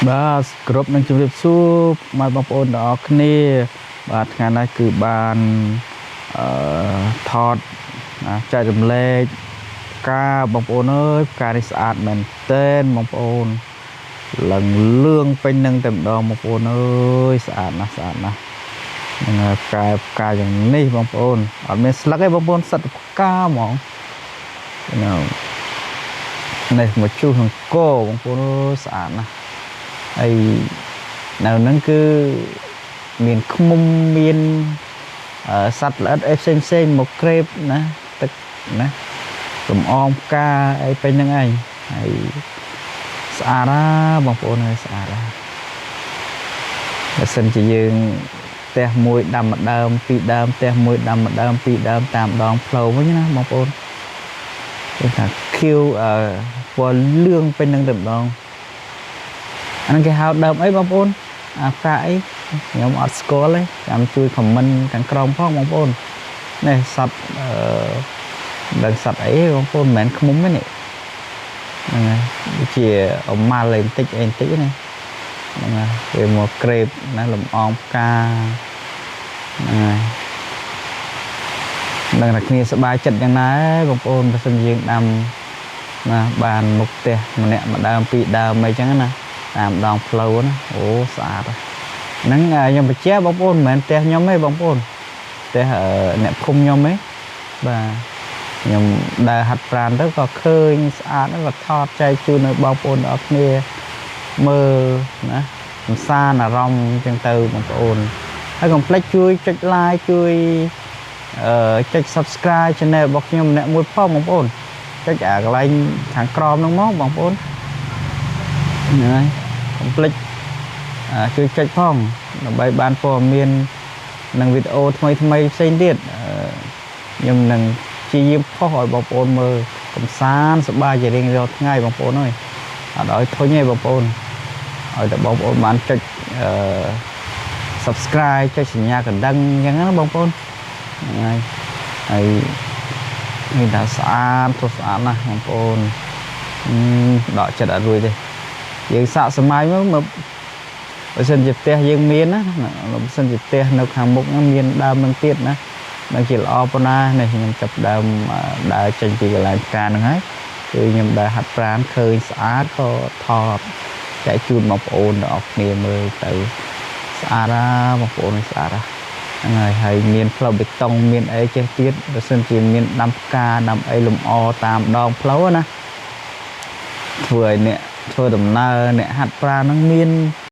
បាទគ្រប់នឹងជម្រាបសួរមកបងប្អូនទាំងអស់គ្នាបាទថ្ងៃនេះគឺបានអឺថតចែករំលែកការបងប្អូនអើយការនេះស្អាតមែនទែនបងប្អូនឡើងលឿងពេញនឹងតែម្ដងបងប្អូនអើយស្អាតណាស់ស្អាតណាស់នឹងផ្កាយ៉ាងនេះបងប្អូនអត់មានស្លឹកទេបងប្អូនសិតផ្កាហ្មងនេះមកជួសអង្គបងប្អូនអើយស្អាតណាស់ហើយនៅហ្នឹងគឺមានឃ្មុំមានសត្វល្អិតអីផ្សេងមកក្រេបណាទឹកណាកំអមផ្កាអីពេញហ្នឹងឯងហើយស្អាតណាបងប្អូនហើយស្អាតណាបើសិនជាយើងផ្ទះមួយដាំម្ដើមពីរដើមផ្ទះមួយដាំម្ដើមពីរដើមតាមដងផ្លូវវិញណាបងប្អូនគេថាខៀវពណ៌លឿងពេញហ្នឹងតែម្ដងអាហ្នឹងគេហៅដើមអីបងប្អូនអាផ្កាអីខ្ញុំអត់ស្គាល់ទេចាំជួយខមមិនខាងក្រោមផងបងប្អូននេះសត្វដឹងសត្វអីបងប្អូនមិនមែនឃ្មុំទេនេះហ្នឹងហើយដូចជាអម៉ាល់អីបន្តិចណាហ្នឹងហើយវាមកក្រេបណាលំអងផ្កាហ្នឹងហើយដឹងថាគ្នាសប្បាយចិត្តយ៉ាងណាបងប្អូនបើសិនយើងដាំណាបានមុខផ្ទះម្នាក់ម្ដើមពីរដើមអីចឹងណាតាមដងផ្លូវណាអូស្អាតហ្នឹងខ្ញុំបញ្ជាក់បងប្អូនមិនមែនផ្ទះខ្ញុំទេបងប្អូនផ្ទះអ្នកភូមិខ្ញុំទេបាទខ្ញុំដើរហាត់ប្រាណទៅក៏ឃើញស្អាតក៏ថតចែកជូននៅបងប្អូនទាំងអស់គ្នាមើលណាកំសាន្តអារម្មណ៍អញ្ចឹងទៅបងប្អូនហើយកុំភ្លេចជួយចុច like ជួយចុច subscribe channel របស់ខ្ញុំម្នាក់មួយផងបងប្អូនចុចអាកន្លែងខាងក្រោមហ្នឹងមកបងប្អូនហ្នឹងហើយកុំភ្លេចជួយចុចផងដើម្បីបានព័ត៌មាននិងវីដេអូថ្មីផ្សេងទៀតខ្ញុំនឹងព្យាយាមផុសឲ្យបងប្អូនមើលកំសាន្តសប្បាយជារៀងរាល់ថ្ងៃបងប្អូនអើយអត់ឲ្យធុញទេបងប្អូនឲ្យតែបងប្អូនបានចុចsubscribe ចុចសញ្ញាកណ្ដឹងអញ្ចឹងណាបងប្អូនហ្នឹងហើយនេះថាស្អាតទោះស្អាតណាស់បងប្អូនដកចិត្តអត់រួចទេយើងសាកសម័យមកបើសិនជាផ្ទះយើងមានណាបើសិនជាផ្ទះនៅខាងមុខហ្នឹងមានដើមនឹងទៀតណានឹងជាល្អប៉ុណ្ណានេះខ្ញុំចាប់ដើមដើរចេញពីកន្លែងផ្កាហ្នឹងហើយគឺខ្ញុំដើរហាត់ប្រាណឃើញស្អាតក៏ថតចែកជូនបងប្អូនទាំងអស់គ្នាមើលទៅស្អាតណាបងប្អូនស្អាតណាហ្នឹងហើយមានផ្លូវបេតុងមានអីចេះទៀតបើសិនជាមានដាំផ្កាដាំអីលម្អតាមដងផ្លូវណាធ្វើឲ្យអ្នកធ្វើដំណើរអ្នកហាត់ប្រាណហ្នឹងមាន